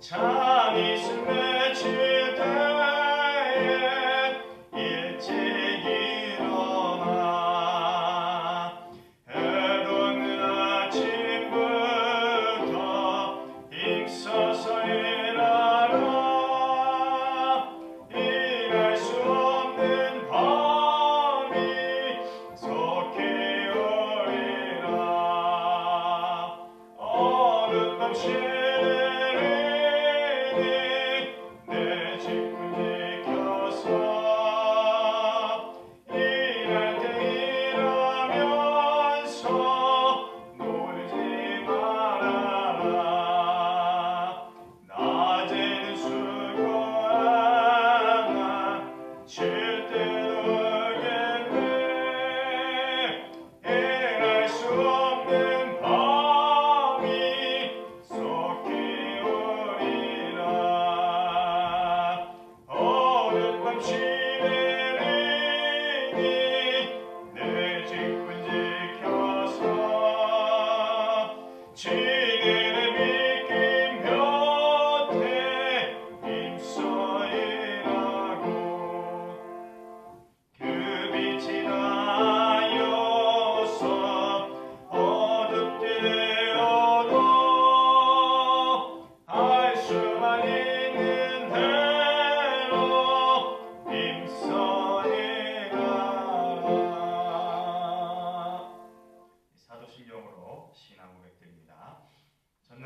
잠이슬 맺힐 때에 일찍 일어나 해돋는 아침부터 힘써서 일하라. 일할 수 없는 밤이 속히 오리라. 어느 밤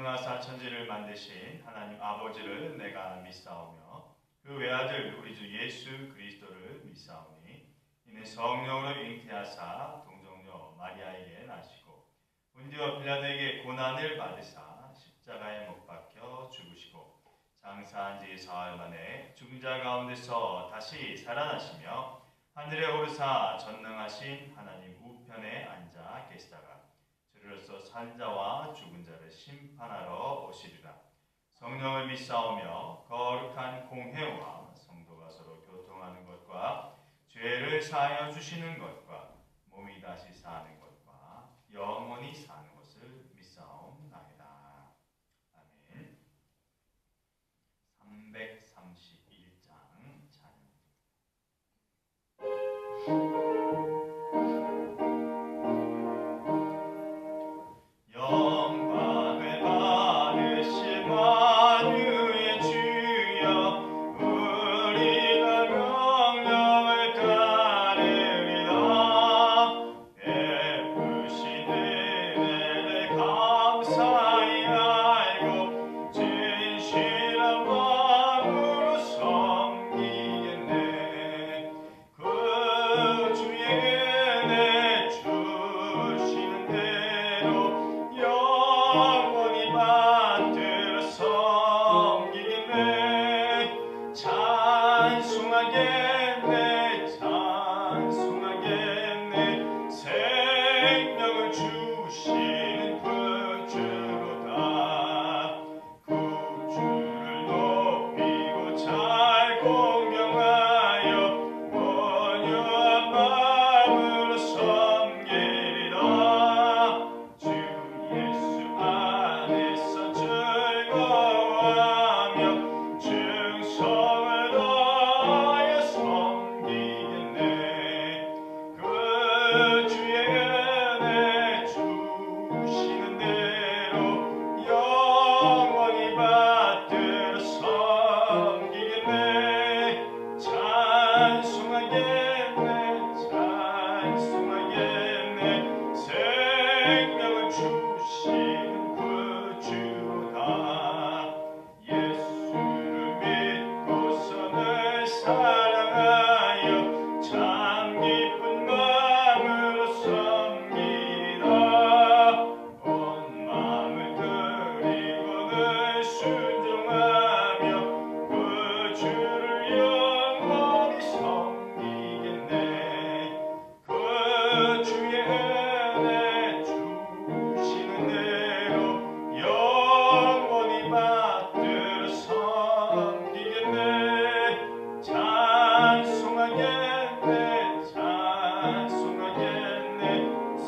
전능하사 천지를 만드신 하나님 아버지를 내가 믿사오며 그 외아들 우리 주 예수 그리스도를 믿사오니 이는 성령으로 잉태하사 동정녀 마리아에게 나시고 본디오 빌라도에게 고난을 받으사 십자가에 못 박혀 죽으시고 장사한 지 사흘 만에 죽은 자 가운데서 다시 살아나시며 하늘에 오르사 전능하신 하나님 우편에 앉아 계시다가 주로서 산자와 죽은 자를 심판하러 오시리라. 성령을 믿사오며 거룩한 공회와 성도가 서로 교통하는 것과 죄를 사하여 주시는 것과 몸이 다시 사는 것과 영원히 사는 것을 믿사옵나이다. 아멘. 331장 찬양.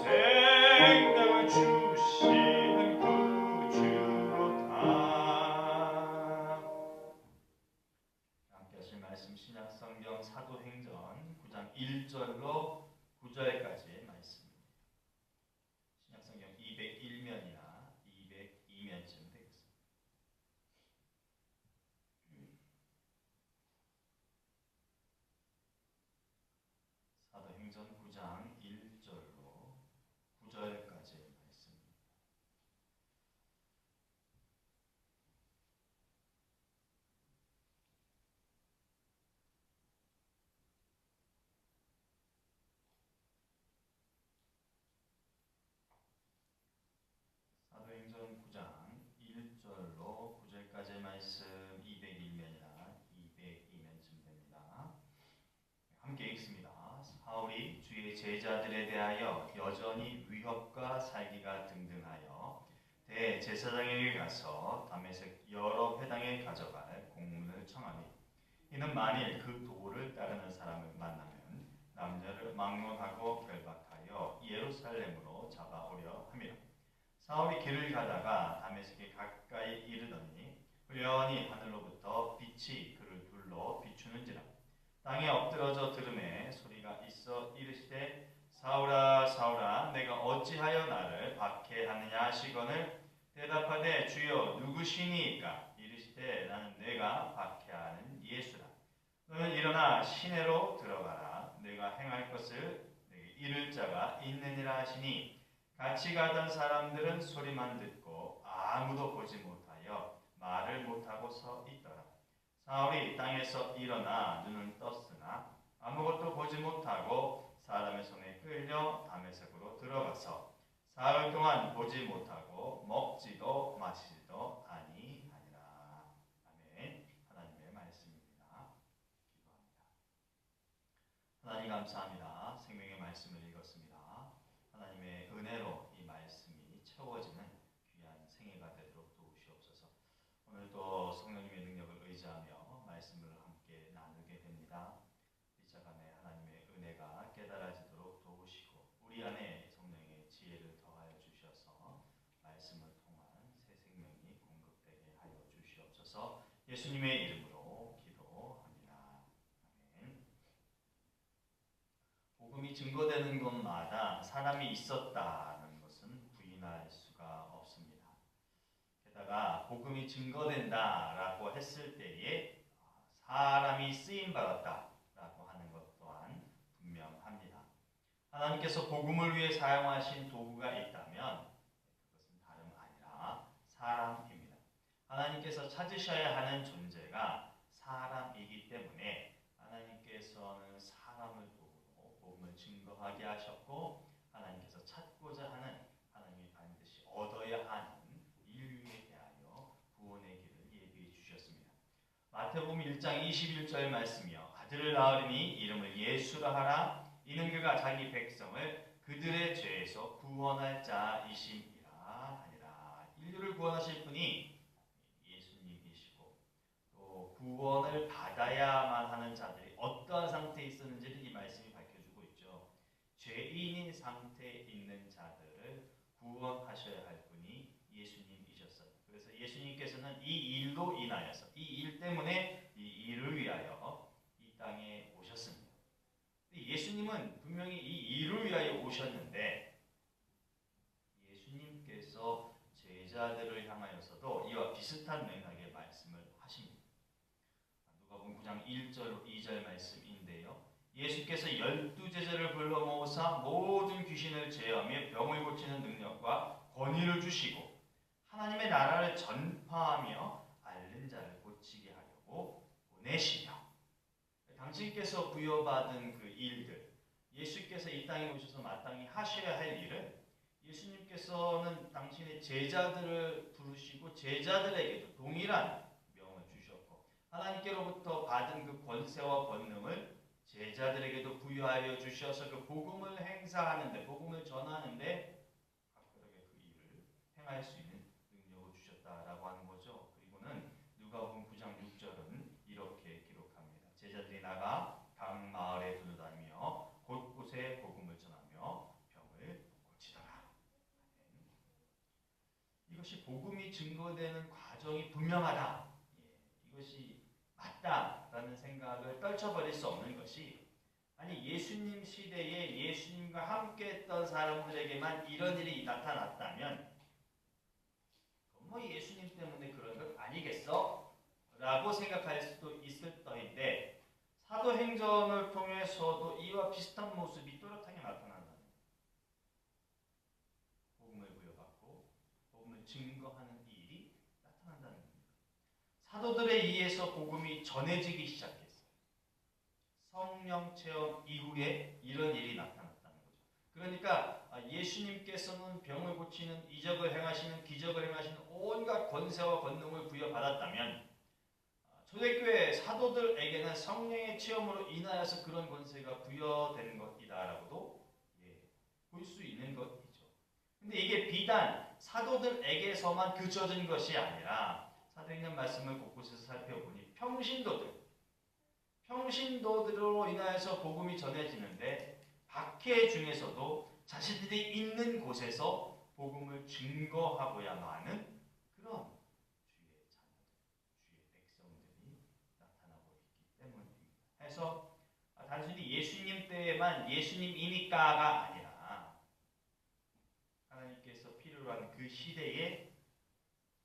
생명을 주시는 구주로다. 제자들에 대하여 여전히 위협과 살기가 등등하여 대제사장에게 가서 다메섹 여러 회당에 가져갈 공문을 청하니 이는 만일 그 도를 따르는 사람을 만나면 남녀를 막론하고 결박하여 예루살렘으로 잡아오려 함이라. 사울이 길을 가다가 다메섹에 가까이 이르더니 우연히 하늘로부터 빛이 그를 둘러 비추는지라. 땅에 엎드러져 들음에 소리가 있어 이르시되 사울아 사울아 내가 어찌하여 나를 박해하느냐 하시거늘 대답하되 주여 누구시니이까 이르시되 나는 내가 박해하는 예수라. 너는 일어나 시내로 들어가라. 내가 행할 것을 내게 이를 자가 있느니라 하시니 같이 가던 사람들은 소리만 듣고 아무도 보지 못하여 말을 못하고 서 있더라. 사울이 땅에서 일어나 눈은 떴으나 아무것도 보지 못하고 사람의 손에 끌려 다메섹으로 들어가서 사흘 동안 보지 못하고 먹지도 마시지도 아니하니라. 아멘. 하나님의 말씀입니다. 기도합니다. 하나님 감사합니다. 생명의 말씀을 읽었습니다. 하나님의 은혜로 이 말씀이 채워지는 귀한 생애가 되도록 도우시옵소서. 오늘도 성령님의 능력을 의지하며 말씀을 함께 나누게 됩니다. 이자간에 하나님의 은혜가 깨달아지도록 도우시고 우리 안에 성령의 지혜를 더하여 주셔서 말씀을 통한 새 생명이 공급되게 하여 주시옵소서. 예수님의 이름으로 기도합니다. 아멘. 복음이 증거되는 곳마다 사람이 있었다는 것은 부인할 수가 없습니다. 게다가 복음이 증거된다라고 했을 때에 사람이 쓰임받았다라고 하는 것 또한 분명합니다. 하나님께서 복음을 위해 사용하신 도구가 있다면 그것은 다름 아니라 사람입니다. 하나님께서 찾으셔야 하는 존재가 사람이기 때문에 하나님께서는 사람을 도구로 복음을 증거하게 하셨고 하나님께서 찾고자 하는 하나님이 반드시 얻어야 하는 인류에 대하여 구원의 길을 예비해 주셨습니다. 마태복음 1장 21절 말씀이요. 아들을 낳으리니 이름을 예수라 하라. 이는 그가 자기 백성을 그들의 죄에서 구원할 자이심이라 하니라. 인류를 구원하실 분이 예수님이시고 또 구원을 받아야만 하는 자들이 어떠한 상태에 있었는지를 이 말씀이 밝혀주고 있죠. 죄인인 상태에 있는 자들을 구원하셔야 할 분이 예수님이셨어요. 그래서 예수님께서는 이 일로 인하여서 이 일 때문에 이 일을 위하여 이 땅에 오셨습니다. 예수님은 분명히 이 일을 위하여 오셨는데 예수님께서 제자들을 향하여서도 이와 비슷한 맥락의 말씀을 하십니다. 누가복음 9장 1절 2절 말씀인데요. 예수께서 12제자를 불러 모으사 모든 귀신을 제어하며 병을 고치는 능력과 권위를 주시고 하나님의 나라를 전파하며 앓는 자를 고치게 하려고 보내시며 당신께서 부여받은 그 일들 예수께서 이 땅에 오셔서 마땅히 하셔야 할 일을 예수님께서는 당신의 제자들을 부르시고 제자들에게도 동일한 명을 주셨고 하나님께로부터 받은 그 권세와 권능을 제자들에게도 부여하여 주셔서 그 복음을 행사하는데 복음을 전하는데 각별하게 그 일을 행할 수 있는 능력을 주셨다라고 하는 거죠. 그리고는 누가복음 9장 6절은 이렇게 기록합니다. 제자들이 나가 각 마을에 두루다니며 곳곳에 복음을 전하며 병을 고치더라. 이것이 복음이 증거되는 과정이 분명하다. 이것이 맞다라는 생각을 떨쳐버릴 수 없는 것이 아니 예수님 시대에 예수님과 함께했던 사람들에게만 이런 일이 나타났다면 뭐 예수님 때문에 그런 것 아니겠어? 라고 생각할 수도 있을 터인데 사도행전을 통해서도 이와 비슷한 모습이 또렷하게 나타난다는 거예요. 복음을 부여받고 복음을 증거하는 일이 나타난다는 겁니다. 사도들에 의해서 복음이 전해지기 시작했어요. 성령 체험 이후에 이런 일이 나타났다는 거죠. 그러니까 예수님께서는 병을 고치는 이적을 행하시는 기적을 행하시는 온갖 권세와 권능을 부여받았다면 초대교회 사도들에게는 성령의 체험으로 인하여서 그런 권세가 부여된 것이다라고도 볼 수 있는 것이죠. 근데 이게 비단 사도들에게서만 그쳐진 것이 아니라 사도행전 말씀을 곳곳에서 살펴보니 평신도들로 인하여서 복음이 전해지는데 박해 중에서도 자신들이 있는 곳에서 복음을 증거하고야만 그런 주의 자녀들, 주의 백성들이 나타나고 있기 때문입니다. 해서 단순히 예수님 때에만 예수님이니까가 아니라 하나님께서 필요로 하는 그 시대에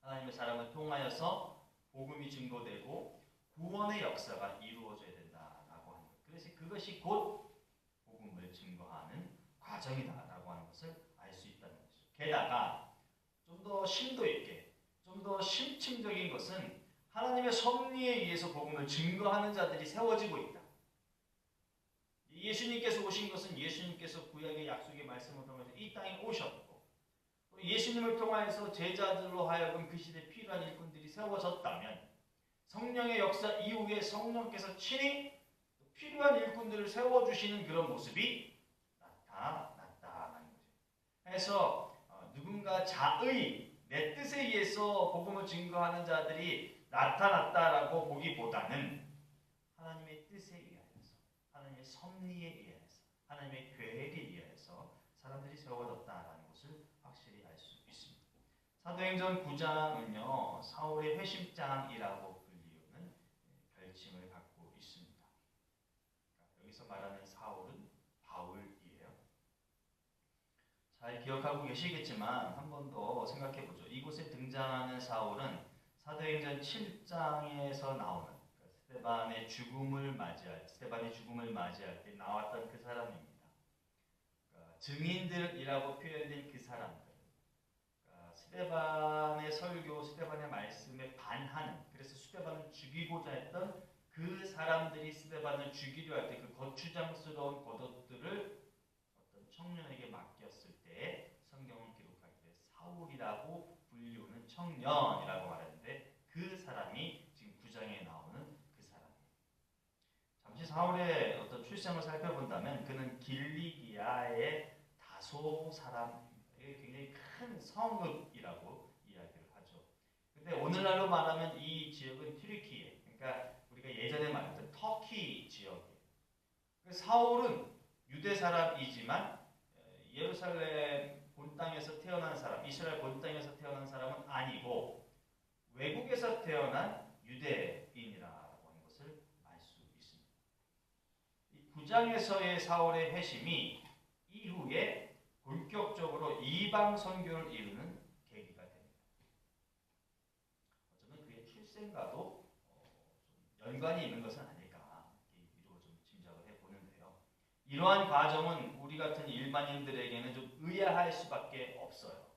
하나님의 사람을 통하여서 복음이 증거되고 구원의 역사가 이루어져야 된다라고 하는 것. 그래서 그것이 곧 복음을 증거하는 과정이다라고 하는 것을 알 수 있다는 것이죠. 게다가 좀 더 심도 있게, 좀 더 심층적인 것은 하나님의 섭리에 의해서 복음을 증거하는 자들이 세워지고 있다. 예수님께서 오신 것은 예수님께서 구약의 약속의 말씀을 통해서 이 땅에 오셨고 또 예수님을 통하여서 제자들로 하여금 그 시대에 필요한 일꾼들이 세워졌다면 성령의 역사 이후에 성령께서 친히 필요한 일꾼들을 세워주시는 그런 모습이 나타났다는 거죠. 그래서 누군가 자의 내 뜻에 의해서 복음을 증거하는 자들이 나타났다라고 보기보다는 하나님의 뜻에 의하여서 하나님의 섭리에 의해서 하나님의 계획에 의해서 사람들이 세워졌다라는 것을 확실히 알 수 있습니다. 사도행전 9장은요 사울의 회심장이라고 불리우는 별칭을 갖고 있습니다. 여기서 말하는 사울은 바울이에요. 잘 기억하고 계시겠지만 한 번 더 생각해 보죠. 이곳에 등장하는 사울은 사도행전 7장에서 나오는 스데반의 죽음을 맞이할 때 나왔던 그 사람입니다. 증인들이라고 표현된 그 사람들. 스데반의 설교, 스데반의 말씀에 반하는, 그래서 스데반을 죽이고자 했던 그 사람들이 스데반을 죽이려 할 때 그 거추장스러운 겉옷들을 어떤 청년에게 맡겼을 때 성경은 기록할 때 사울이라고 불리우는 청년이라고 말하는데 그 사람이 지금 9장에 나오는 그 사람이에요. 잠시 사울의 어떤 출생을 살펴본다면 그는 길리기아의 다소 사람입니다. 이게 굉장히 큰 성읍이라고 이야기를 하죠. 근데 오늘날로 말하면 이 지역은 튀르키예, 그러니까 우리가 예전에 말했던 터키 지역이에요. 사울은 유대 사람이지만 예루살렘 본 땅에서 태어난 사람, 이스라엘 본 땅에서 태어난 사람은 아니고 외국에서 태어난 유대인이라고 하는 것을 알 수 있습니다. 이 9장에서의 사울의 회심이 이후에 본격적으로 이방 선교를 이루는 계기가 됩니다. 어쩌면 그의 출생과도 연관이 있는 것은 아닐까 미루어 좀 짐작을 해보는데요. 이러한 과정은 우리 같은 일반인들에게는 좀 의아할 수밖에 없어요.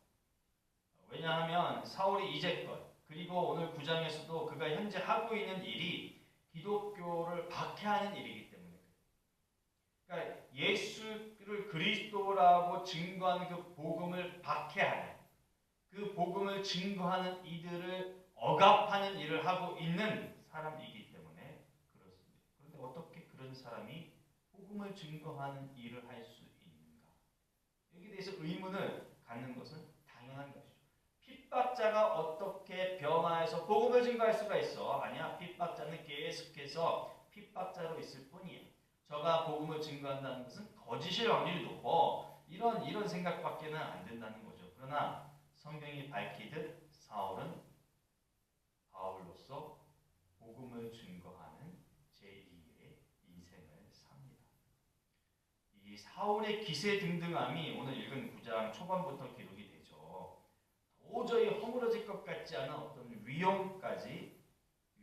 왜냐하면 사울이 이제껏 그리고 오늘 9장에서도 그가 현재 하고 있는 일이 기독교를 박해하는 일이기 때문에 그러니까 예수를 그리스도라고 증거하는 그 복음을 박해하는 그 복음을 증거하는 이들을 억압하는 일을 하고 있는 사람이기 때문에 그렇습니다. 그런데 어떻게 그런 사람이 복음을 증거하는 일을 할 수 있는가? 여기에 대해서 의문을 갖는 것은 당연한 것이죠. 핍박자가 어떻게 변화해서 복음을 증거할 수가 있어? 아니야. 핍박자는 계속해서 핍박자로 있을 뿐이에요. 저가 복음을 증거한다는 것은 거짓일 확률이 높고 이런 생각밖에는 안 된다는 거죠. 그러나 성경이 밝히듯 사울은 바울로서 복음을 증거하는 제2의 인생을 삽니다. 이 사울의 기세등등함이 오늘 읽은 9장 초반부터 기록이 되죠. 도저히 허물어질 것 같지 않은 어떤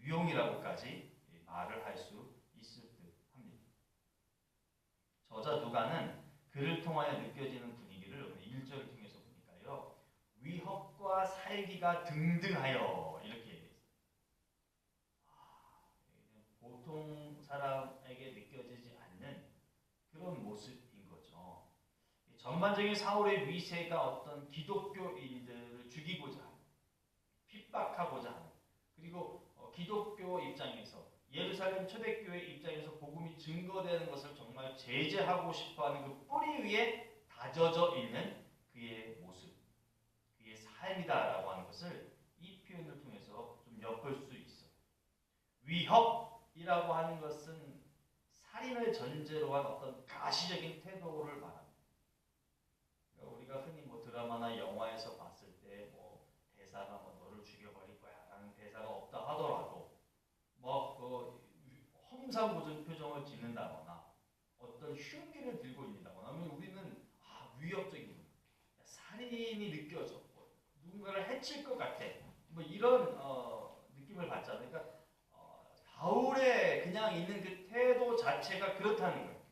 위용이라고까지 말을 할 수 있을 듯 합니다. 저자 누가는 그를 통하여 느껴지는 분위기를 오늘 1절을 통해서 보니까요. 위협과 살기가 등등하여 이렇게 얘기했어요. 보통 사람에게 느껴지지 않는 그런 모습인 거죠. 전반적인 사울의 위세가 어떤 기독교인들을 죽이고자 하는, 핍박하고자 하는, 그리고 기독교 입장에서 예루살렘 초대교회 입장에서 복음이 증거되는 것을 정말 제재하고 싶어하는 그 뿌리 위에 다져져 있는 그의 모습, 그의 삶이다라고 하는 것을 이 표현을 통해서 좀 엿볼 수 있어요. 위협이라고 하는 것은 살인을 전제로 한 어떤 가시적인 태도를 말합니다. 그러니까 우리가 흔히 뭐 드라마나 영화에서 봤을 때 뭐 대사가 뭐 너를 죽여버릴 거야라는 대사가 없다 하더라도 뭐 험상궂은 표정을 짓는다거나 어떤 흉기를 들고 있다거나 하면 우리는 위협적인 살인이 느껴져 누군가를 해칠 것 같아 뭐 이런 느낌을 받잖아요. 그러니까 바울의 그냥 있는 그 태도 자체가 그렇다는 거예요.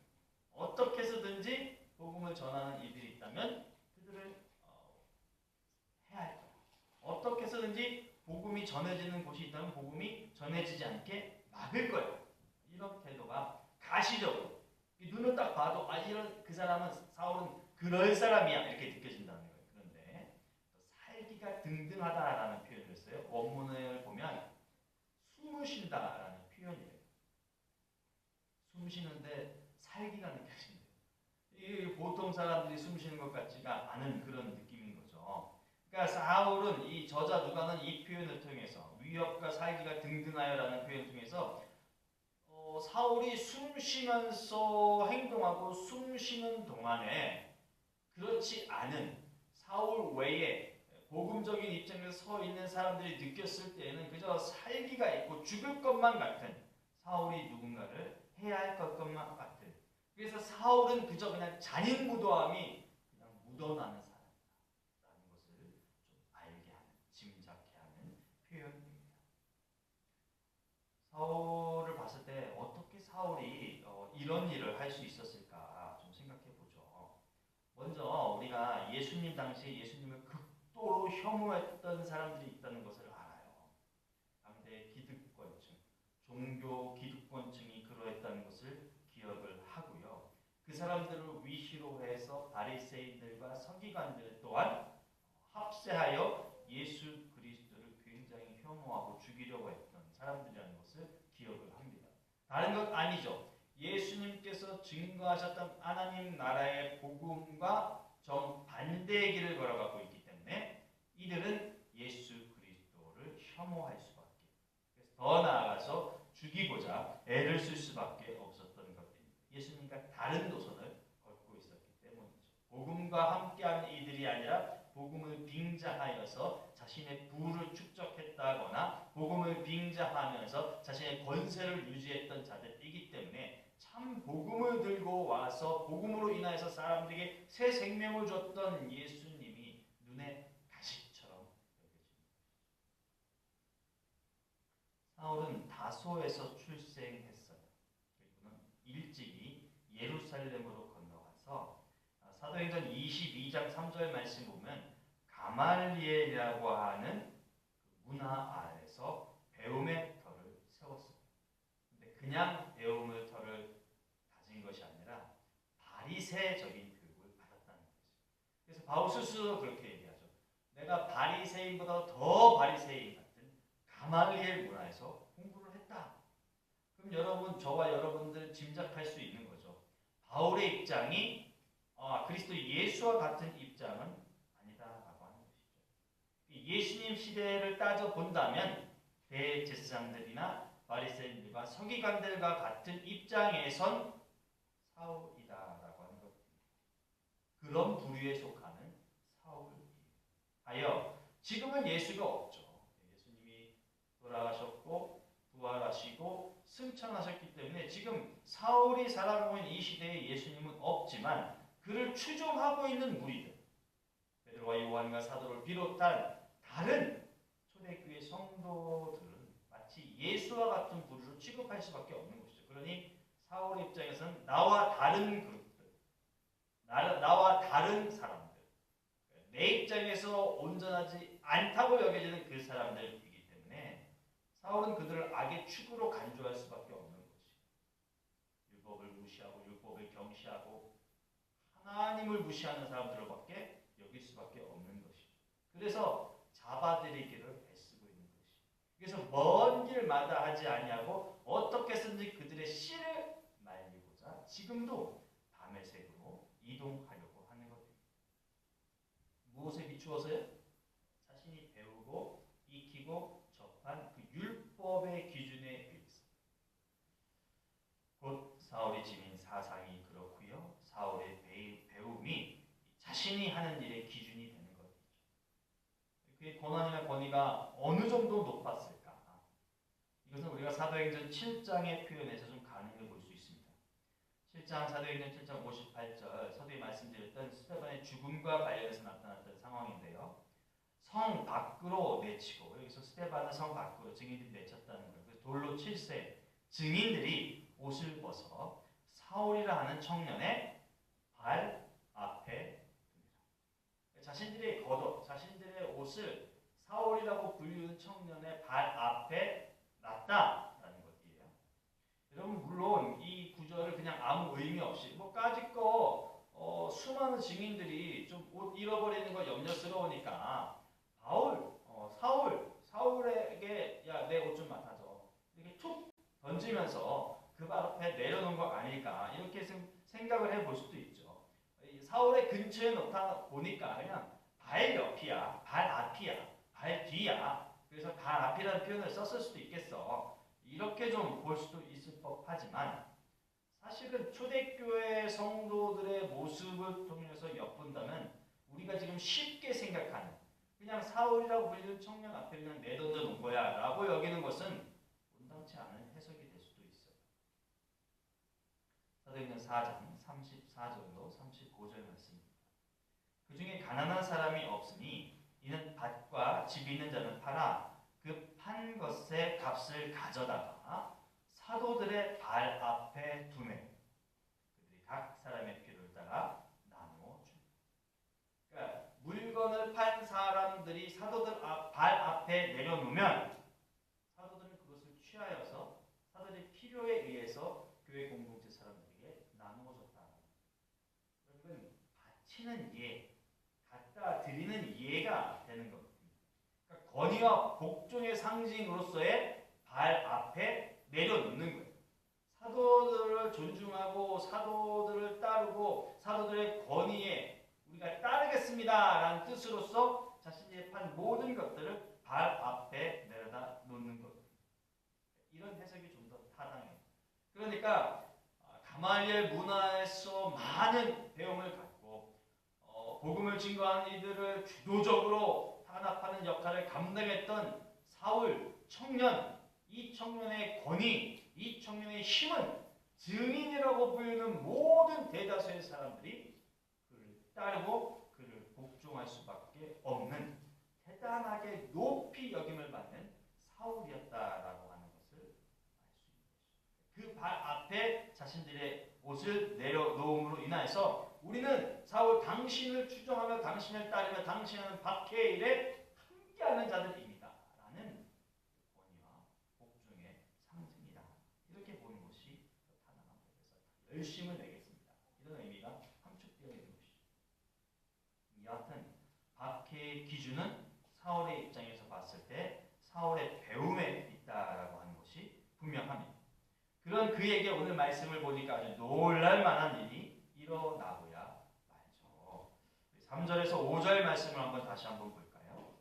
어떻게 해서든지 복음을 전하는 이들이 있다면 그들을 해야 할 거야. 어떻게 해서든지 복음이 전해지는 곳이 있다면 복음이 전해지지 않게 막을 거야. 이런 태도가 가시적으로 눈을 딱 봐도 이런 그 사람은 사울은 그럴 사람이야 이렇게 느껴진다는 거예요. 그런데 또 살기가 등등하다라는 표현을 했어요. 원문을 보면 숨을 쉰다라는 표현이에요. 숨 쉬는데 살기가 느껴진대요. 이 보통 사람들이 숨 쉬는 것 같지가 않은 그런 느낌인 거죠. 그러니까 사울은 이 저자 누가는 이 표현을 통해서 위협과 살기가 등등하여라는 표현을 통해서 사울이 숨 쉬면서 행동하고 숨 쉬는 동안에 그렇지 않은 사울 외에 복음적인 입장에서 서 있는 사람들이 느꼈을 때에는 그저 살기가 있고 죽을 것만 같은 사울이 누군가를 해야 할 것만 같은 그래서 사울은 그저 그냥 잔인무도함이 그냥 묻어나는 사람이다라는 것을 좀 알게 하는 짐작케 하는 표현입니다. 사울을 봤을 때 어떻게 사울이 이런 일을 할 수 있었을까 좀 생각해 보죠. 먼저 우리가 예수님 당시에 예수님을 극도로 혐오했던 사람들이 있다는 것을 알아요. 당대 기득권층, 종교 기득권층이 그러했다는 것을 기억을 하고요. 그 사람들을 위시로 해서 바리새인들과 서기관들 또한 합세하여 예수 그리스도를 굉장히 혐오하고 죽이려고 했던 사람들이라는 것을 기억을 합니다. 다른 것 아니죠. 예수님께서 증거하셨던 하나님 나라의 복음과 정반대의 길을 걸어가고 있기 때문에 이들은 예수 그리스도를 혐오할 수밖에, 그래서 더 나아가서 죽이고자 애를 쓸 수밖에 없었던 것입니다. 예수님과 다른 노선을 걷고 있었기 때문이죠. 복음과 함께하는 이들이 아니라 복음을 빙자하여서 자신의 부를 축적했다거나 복음을 빙자하면서 자신의 권세를 유지했던 자들이기 때문에 참 복음을 들고 와서 복음으로 인하여서 사람들에게 새 생명을 줬던 예수님이 눈에 가시처럼 여겨집니다. 사울은 다소에서 출생했어요. 그리고는 일찍이 예루살렘으로 건너가서 사도행전 22장 3절 말씀 보면 가말리엘이라고 하는 그 문화 아래서 배움의 터를 세웠습니다. 근데 그냥 배움의 터를 가진 것이 아니라 바리새적인 교육을 받았다는 거죠. 그래서 바울 스스로 그렇게 얘기하죠. 내가 바리새인보다 더 바리새인 같은 가말리엘 문화에서 공부를 했다. 그럼 여러분, 저와 여러분들 짐작할 수 있는 거죠. 바울의 입장이 그리스도 예수와 같은 입장은 아니다라고 하는 것이죠. 예수님 시대를 따져 본다면 대제사장들이나 바리새인들과 서기관들과 같은 입장에선 사울이다라고 하는 것입니다. 그런 부류에 속하는 사울이에요. 지금은 예수가 없죠. 예수님이 돌아가셨고 부활하시고 승천하셨기 때문에 지금 사울이 살아가고 있는 이 시대에 예수님은 없지만 그를 추종하고 있는 무리들, 베드로와 요한과 사도를 비롯한 다른 초대교회 성도들은 마치 예수와 같은 부류로 취급할 수밖에 없는 것이죠. 그러니 사울의 입장에서는 나와 다른 그룹들, 나와 다른 사람들, 내 입장에서 온전하지 않다고 여겨지는 그 사람들이기 때문에 사울은 그들을 악의 축으로 간주할 수밖에 없는 것이죠. 율법을 무시하고 율법을 경시하고 하나님을 무시하는 사람들밖에 여길 수밖에 없는 것이죠. 그래서 잡아들이기를 애쓰고 있는 것이죠. 그래서 먼 길 마다하지 아니하고 어떻게 해서든지 그들의 씨를 말리고자 지금도 다메섹으로 이동하려고 하는 것입니다. 주어서요? 자신이 배우고 익히고 접한 그 율법의 기준에 의해서. 곧 사울이 지닌 사상이 그렇고요. 사울의 배움이 자신이 하는 일의 기준이 되는 것이죠. 그의 권한이나 권위가 어느 정도 높았을까? 이것은 우리가 사도행전 7장의 표현에서 좀 가능해 볼 수 있습니다. 7장 사도행전 7장 58절 서두에 말씀드렸던 스데반의 죽음과 관련해서 나타났던 상황인데요. 성 밖으로 내치고 여기서 스데반은 성 밖으로 증인들이 내쳤다는 거예요. 그래서 돌로 칠세 증인들이 옷을 벗어 사울이라 하는 청년의 발 앞에 둡니다. 자신들의 겉옷, 자신들의 옷을 사울이라고 불리는 청년의 발 앞에 놨다라는 것이에요. 여러분 물론 이 구절을 그냥 아무 의미 없이 뭐 까짓거 수많은 증인들이 좀 옷 잃어버리는 거 염려스러우니까 사울에게 야 내 옷 좀 맡아줘 이렇게 툭 던지면서 그 발 앞에 내려놓은 거 아닐까 이렇게 생각을 해볼 수도 있죠. 사울의 근처에 놓다 보니까 그냥 발 옆이야, 발 앞이야, 발 뒤야. 그래서 발 앞이라는 표현을 썼을 수도 있겠어. 이렇게 좀 볼 수도 있을 법하지만 사실은 초대교회 성도들의 모습을 통해서 엿본다면 우리가 지금 쉽게 생각하는 그냥 사울이라고 불리는 청년 앞에 그냥 내던져 놓은 거야 라고 여기는 것은 온당치 않은 해석이 될 수도 있어요. 사도행전 4장 34절로 35절 말씀입니다. 그 중에 가난한 사람이 없으니 이는 밭과 집이 있는 자는 팔아 그 판 것의 값을 가져다가 사도들의 발 앞에 두매 그들이 각 사람의 필요를 따라 나누어 줍니다. 그러니까 물건을 판 사람들이 사도들 발 앞에 내려놓으면 사도들은 그것을 취하여서 사도들의 필요에 의해서 교회 공동체 사람들에게 나누어 줬다. 여러분 바치는 예, 갖다 드리는 예가 되는 겁니다. 그러니까 권위와 복종의 상징으로서의 발 앞에 내려놓는 거예요. 사도들을 존중하고 사도들을 따르고 사도들의 권위에 우리가 따르겠습니다라는 뜻으로서 자신이 판 모든 것들을 발 앞에 내려다 놓는 것. 이런 해석이 좀 더 타당해요. 그러니까 가말리엘 문화에서 많은 배움을 갖고 복음을 증거하는 이들을 주도적으로 탄압하는 역할을 감당했던 사울 청년, 이 청년의 권위, 이 청년의 힘은 증인이라고 불리는 모든 대다수의 사람들이 그를 따르고 그를 복종할 수밖에 없는 대단하게 높이 여김을 받는 사울이었다라고 하는 것을 알 수 있는 것입니다. 그 발 앞에 자신들의 옷을 내려놓음으로 인하여서 우리는 사울 당신을 추종하며 당신을 따르며 당신은 박해의 일에 함께하는 자들입니다. 라는 권위와 복종의 상징이다. 이렇게 보는 것이 타당합니다. 그래서 열심을 내겠습니다. 이런 의미가 함축되어 있는 것이죠. 여하튼 박해의 기준은 사울의 입장에서 봤을 때 사울의 배움에 있다라고 하는 것이 분명합니다. 그런 그에게 오늘 말씀을 보니까 아주 놀랄 만한 일이 일어나고야 말죠. 3절에서 5절 말씀을 다시 한번 볼까요?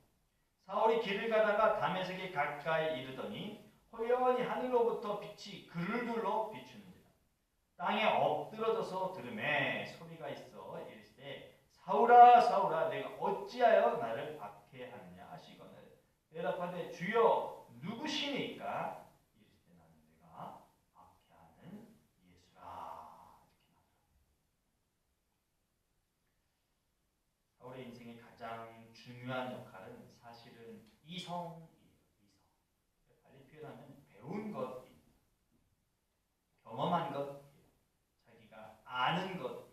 사울이 길을 가다가 다메섹에 가까이 이르더니 호연히 하늘로부터 빛이 그를 둘러 비추는지라. 땅에 엎드러져서 들음에 소리가 있어 이르시되 사울아 사울아 내가 어찌하여 나를 박해하느냐 하시거늘 대답하되 주여 누구시니까 이르시되 나는 내가 박해하는 예수라. 이렇게 말합니다. 사울의 인생의 가장 중요한 역할은 사실은 이성이에요. 이성. 빨리 표현하면 배운 것입니다. 경험한 것, 자기가 아는 것.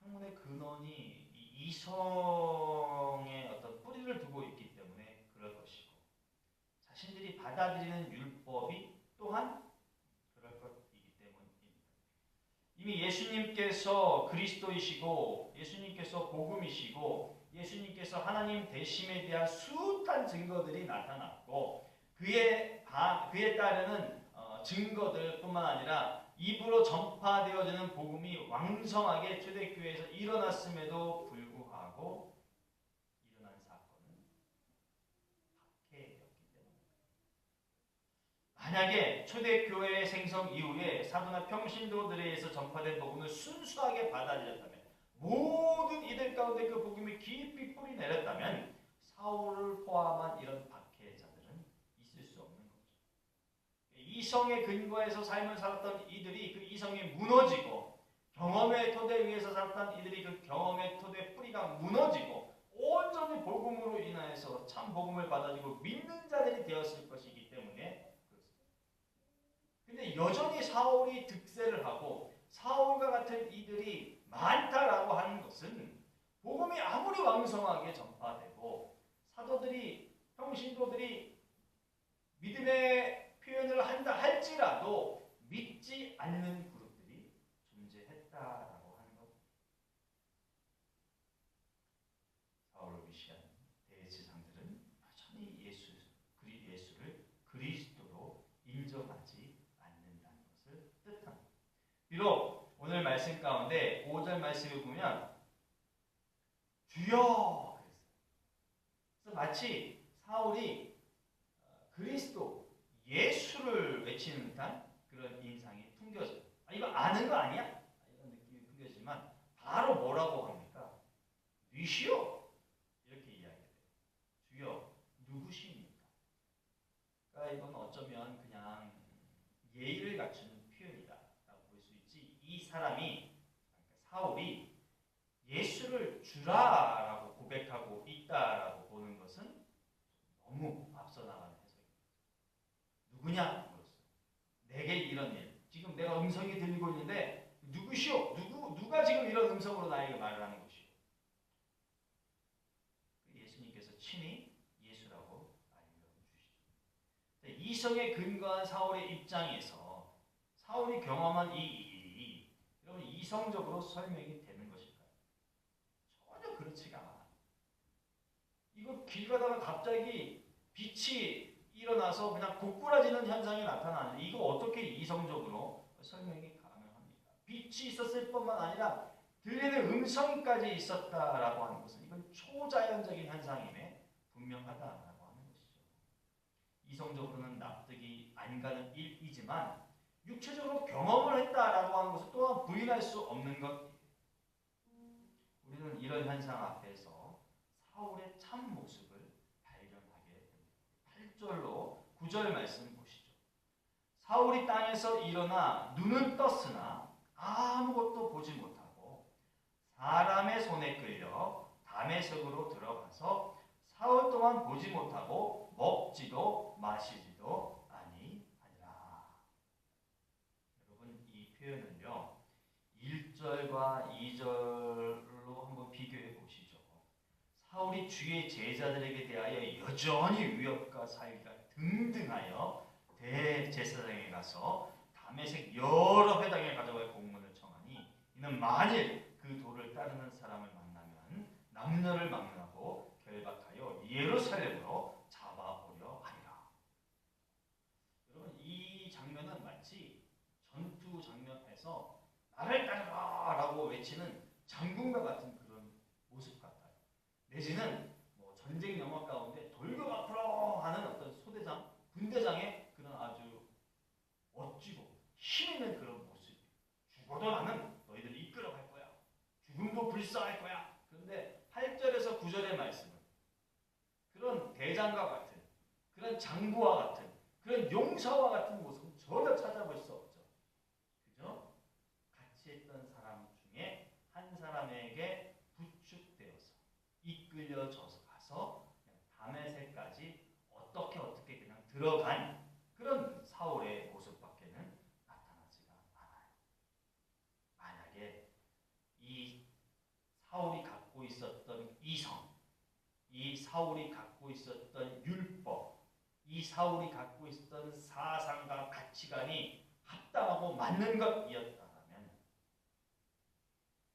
학문의 근원이 이성의 어떤 뿌리를 두고 있기 때문에 그럴 것이고 자신들이 받아들이는 율법이 또한 그럴 것이기 때문입니다. 이미 예수님께서 그리스도이시고 예수님께서 복음이시고 예수님께서 하나님 되심에 대한 숱한 증거들이 나타났고 그에 따르는 증거들뿐만 아니라 입으로 전파되어지는 복음이 왕성하게 초대교회에서 일어났음에도 불구하고 일어난 사건은 박해였기 때문입니다. 만약에 초대교회의 생성 이후에 사도나 평신도들에 의해서 전파된 복음을 순수하게 받아들였다면, 모든 이들 가운데 그 복음이 깊이 뿌리 내렸다면 사울을 포함한 이런 박해자들은 있을 수 없는 거죠. 이성의 근거에서 삶을 살았던 이들이 그 이성이 무너지고, 경험의 토대 위에서 살았던 이들이 그 경험의 토대 뿌리가 무너지고 온전히 복음으로 인하여서 참 복음을 받아들이고 믿는 자들이 되었을 것이기 때문에 그렇습니다. 근데 여전히 사울이 득세를 하고 사울과 같은 이들이 많다라고 하는 것은 복음이 아무리 왕성하게 전파되고 사도들이, 평신도들이 믿음의 표현을 한다 할지라도 믿지 않는 그룹들이 존재했다라고 하는 것. 사울을 위시한 대제사장들은 여전히 예수를 그리스도로 인정하지 않는다는 것을 뜻합니다. 비록 오늘 말씀 가운데 5절 말씀을 보면 주여 그랬어요. 그래서 마치 사울이 그리스도, 예수를 외치는 듯한 그런 인상이 풍겨져요. 이거 아는 거 아니야? 이런 느낌이 풍겨지지만 바로 뭐라고 합니까? 뉘시오 이렇게 이야기해요. 주여 누구십니까? 그러니까 이건 어쩌면 그냥 예의를 갖추는 표현이다라고 볼 수 있지, 이 사람이, 그러니까 사울이 예수를 주라라고 고백하고 있다라고 보는 것은 너무 앞서 나가는 해석입니다. 누구냐? 물었어요. 내게 이런 일, 지금 내가 음성이 들리고 있는데 누구시오? 누가 지금 이런 음성으로 나에게 말을 하는 것이오? 예수님께서 친히 예수라고 알려주시죠. 이성에 근거한 사울의 입장에서 사울이 경험한 이 일이 여러분 이성적으로 설명이 되는 것일까요? 전혀 그렇지가 않아요. 이거 길 가다가 갑자기 빛이 일어나서 그냥 고꾸라지는 현상이 나타나는데 이거 어떻게 이성적으로 설명이 가능합니까? 빛이 있었을 뿐만 아니라 들리는 음성까지 있었다라고 하는 것은 이건 초자연적인 현상임에 분명하다라고 하는 것이죠. 이성적으로는 납득이 안 가는 일이지만 육체적으로 경험을 했다라고 하는 것은 또한 부인할 수 없는 것. 우리는 이런 현상 앞에서 사울의 참 모습을 발견하게 됩니다. 8절로 9절 말씀 보시죠. 사울이 땅에서 일어나 눈은 떴으나 아무것도 보지 못하고 사람의 손에 끌려 다메섹으로 들어가서 사흘 동안 보지 못하고 먹지도 마시지도 아니하니라. 여러분 이 표현은요 1절과 2절로 한번 비교해 보시죠. 사울이 주의 제자들에게 대하여 여전히 위협과 살기가 등등하여 대제사장에 가서 다메섹 여러 회당에 가져갈 공문을 청하니 이는 만일 그 도를 따르는 사람을 만나면 남녀를 막론하고 결박하여 예루살렘으로 잡아오려 하리라. 여러분 이 장면은 마치 전투 장면에서 나를 따르라 라고 외치는 장군과 같은 그런 모습 같아요. 내지는 뭐 전쟁 영화 가운데 돌격 앞으로 하는 어떤 소대장, 군대장의 그런 아주 멋지고 힘 있는 그런 모습. 죽어도 나는 너희들을 이끌어갈 거야. 죽음도 불사할 거야. 그런데 8절에서 9절의 말씀은 그런 대장과 같은, 그런 장부와 같은, 그런 용사와 같은 모습은 전혀 찾아볼 수 없죠. 그죠? 같이 했던 사람 중에 한 사람에게 부축되어서 이끌려져서 가서 다메섹까지 어떻게 그냥 들어간 그런 사울의 모습밖에는 나타나지가 않아요. 만약에 이 사울이 갖고 있었던 이성, 이 사울이 갖고 있었던 율법, 이 사울이 갖고 있었던 사상과 가치관이 합당하고 맞는 것이었다면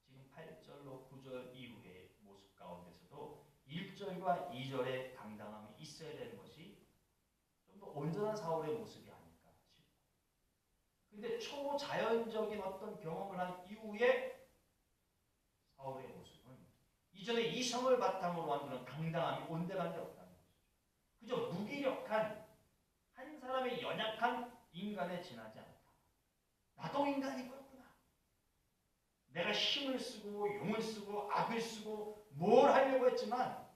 지금 8절로 9절 이후의 모습 가운데서도 1절과 2절의 당당함이 있어야 되는 것이 좀 더 온전한 사울의 모습이 아닐까 싶어요. 근데 초자연적인 어떤 경험을 한 이후에 사울의 모습은 이전에 이성을 바탕으로 한 그런 당당함이 온데간데 없다는 것이죠. 그저 무기력한 한 사람의 연약한 인간에 지나지 않다. 나도 인간이구나. 내가 힘을 쓰고 용을 쓰고 악을 쓰고 뭘 하려고 했지만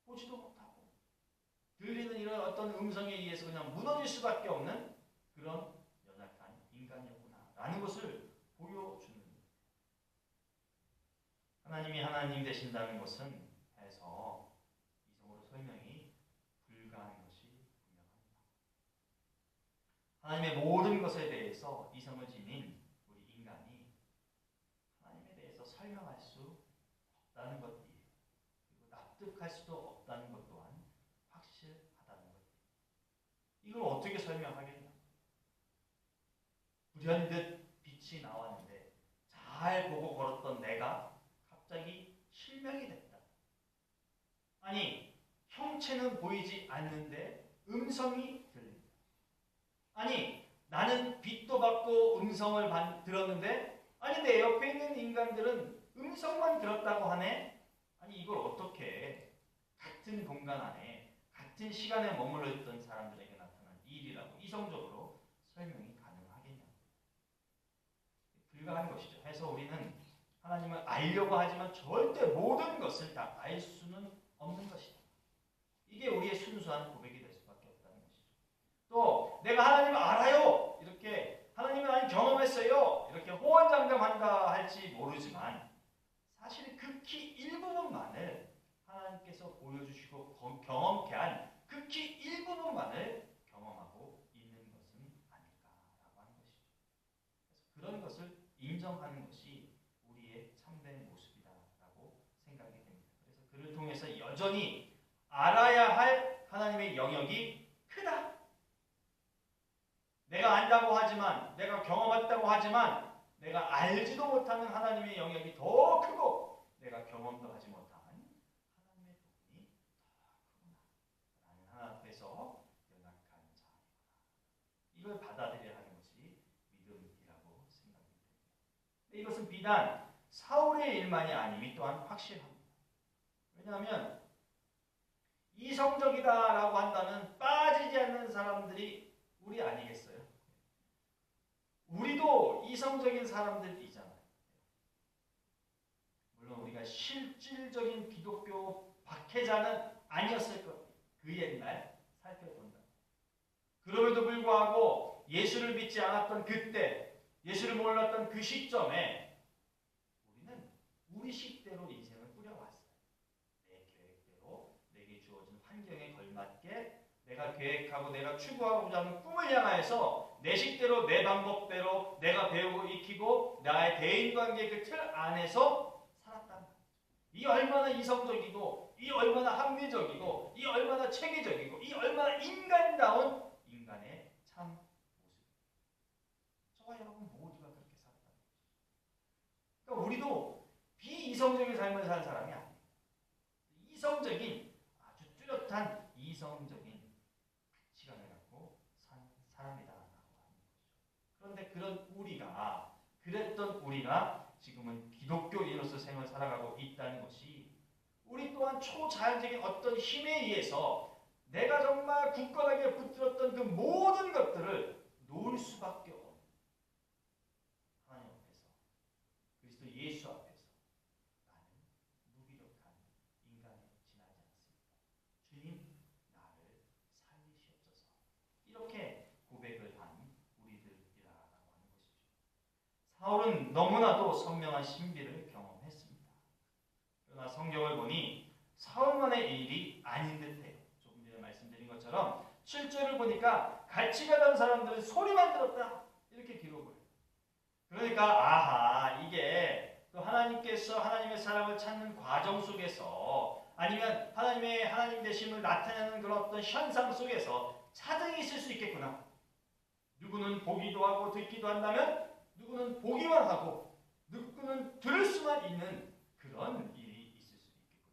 보지도 못하고 들리는 이런 어떤 음성에 의해서 그냥 무너질 수밖에 없는 그런 연약한 인간이었구나 라는 것을 보여주는 거예요. 하나님이 하나님 되신다는 것은 해서 이성으로 설명이 불가한 것이 분명합니다. 하나님의 모든 것에 대해서 이성을 지닌 우리 인간이 하나님에 대해서 설명할 수 없다는 것이에요. 그리고 납득할 수도 없다는 것 또한 확실하다는 것. 이걸 어떻게 설명하겠냐? 불현듯 빛이 나왔는데 잘 보고 걸었던 내가 갑자기 실명이 됐다. 아니, 형체는 보이지 않는데 음성이 들린다. 아니, 나는 빛도 받고 음성을 들었는데 아니, 내 옆에 있는 인간들은 음성만 들었다고 하네? 아니, 이걸 어떻게 같은 공간 안에 같은 시간에 머물러 있던 사람들에게 나타난 일이라고 이성적으로 설명이 가능하겠냐? 불가한 것이죠. 해서 우리는 하나님을 알려고 하지만 절대 모든 것을 다 알 수는 없는 것이다. 이게 우리의 순수한 고백이 될 수밖에 없다는 것이죠. 또 내가 하나님을 알아요. 이렇게 하나님을 나는 경험했어요. 이렇게 호언장담한다 할지 모르지만 사실 극히 일부분만을 하나님께서 보여주시고 경험케 한 극히 일부분만을 경험하고 있는 것은 아닐까라고 하는 것이죠. 그래서 그런 것을 인정하는 것이 우리의 참된 모습이다라고 생각이 됩니다. 그래서 그를 통해서 여전히 알아야 할 하나님의 영역이 크다. 내가 안다고 하지만, 내가 경험했다고 하지만 내가 알지도 못하는 하나님의 영역이 더 크고 내가 경험도 하지 못한 하나님의 부분이 더 크구나 라는 하나 앞에서 연약한 자이구나. 이걸 받아들여야 하는 것이 믿음이라고 생각이 됩니다. 이것은 비단 사울의 일만이 아님이 또한 확실합니다. 왜냐하면 이성적이다라고 한다면 빠지지 않는 사람들이 우리 아니겠어요? 우리도 이성적인 사람들이잖아요. 물론 우리가 실질적인 기독교 박해자는 아니었을 겁니다. 그 옛날 살펴본다. 그럼에도 불구하고 예수를 믿지 않았던 그때, 예수를 몰랐던 그 시점에 우리는 우리 식대로 인생을 꾸려왔어요. 내 계획대로 내게 주어진 환경에 걸맞게 내가 계획하고 내가 추구하고자 하는 꿈을 향하여서 내 식대로 내 방법대로 내가 배우고 익히고 나의 대인관계 그 틀 안에서 살았단 말이죠. 이 얼마나 이성적이고 이 얼마나 합리적이고 이 얼마나 체계적이고 이 얼마나 인간다운 인간의 참 모습입니다. 저와 여러분 모두가 그렇게 살았단 말이죠. 그러니까 우리도 비이성적인 삶을 사는 사람이 아니에요. 이성적인 아주 뚜렷한 이성적인 시간을 갖고 산 사람이다라고 하는 거죠. 그런데 그런 우리가 그랬던 우리가 지금은 기독교인으로서 생을 살아가고 있다는 것이 우리 또한 초자연적인 어떤 힘에 의해서 내가 정말 굳건하게 붙들었던 그 모든 것들을 놓을 수밖에 없는 하나님 앞에서 그리스도 예수 앞에서 나는 무기력한 인간에 지나지 않습니다. 주님 나를 살리시옵소서. 이렇게 고백을 한 우리들이라고 하는 것이죠. 사울은 너무나도 선명한 신비를 경험했습니다. 그러나 성경을 보니 사울만의 일이 아닌 듯해요. 조금 전에 말씀드린 것처럼 7절을 보니까 같이 가던 사람들은 소리만 들었다 이렇게 기록을 해요. 그러니까 아하 이게 또 하나님께서 하나님의 사랑을 찾는 과정 속에서 아니면 하나님 되심을 나타내는 그런 어떤 현상 속에서 차등이 있을 수 있겠구나. 누구는 보기도 하고 듣기도 한다면 누구는 보기만 하고 누구는 들을 수만 있는 그런 일이 있을 수도 있겠구나.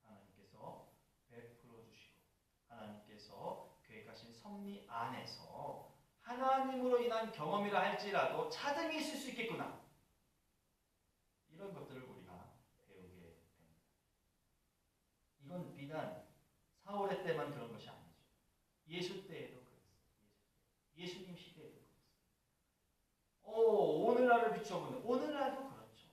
하나님께서 베풀어 주시고 하나님께서 계획하신 섭리 안에서 하나님으로 인한 경험이라 할지라도 차등이 있을 수 있겠구나. 이런 것들을 우리가 배우게 됩니다. 이건 비단 사울의 때만 그런 것이 아니죠. 예수 때에도 그랬어요. 예수님 시대에도 그랬어요. 오늘날을 비춰보면 오늘날도 그렇죠.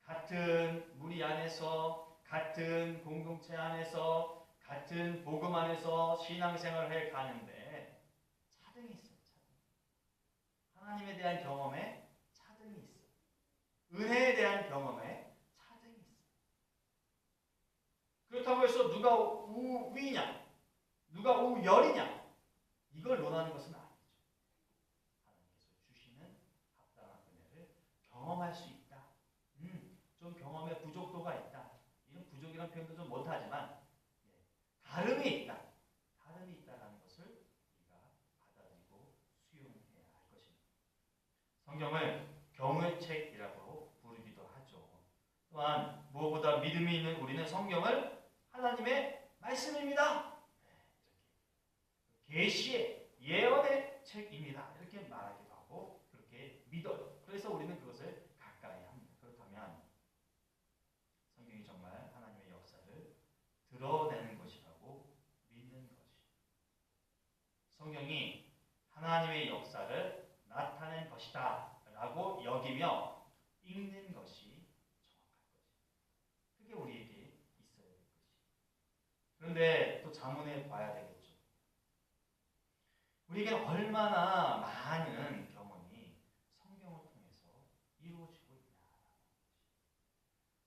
같은 무리 안에서, 같은 공동체 안에서, 같은 복음 안에서 신앙생활을 해 가는데 차등이 있어요. 하나님에 대한 경험에 차등이 있어요. 은혜에 대한 경험에 차등이 있어요. 그렇다고 해서 누가 우위냐, 누가 우열이냐, 이걸 논하는 것은 아니죠. 하나님께서 주시는 합당한 은혜를 경험할 수 있다. 좀 경험에 부족도가 있다. 이런 부족이라는 표현도 좀 못하지만 다름이 있다. 다름이 있다라는 것을 우리가 받아들이고 수용해야 할 것입니다. 성경을 경의 책이라고 부르기도 하죠. 또한 무엇보다 믿음이 있는 우리는 성경을 하나님의 말씀입니다. 계시의 예언의 책입니다. 이렇게 말하기도 하고 그렇게 믿어요. 그래서 우리는 그것을 가까이 합니다. 그렇다면 성경이 정말 하나님의 역사를 드러내는 것이라고 믿는 것이, 성경이 하나님의 역사를 나타낸 것이다 라고 여기며 읽는 것이 정확할 것입니다. 그게 우리에게 있어야 될 것입니다. 그런데 또 자문해 봐야 되겠죠. 우리에게는 얼마나 많은 경험이 성경을 통해서 이루어지고 있나.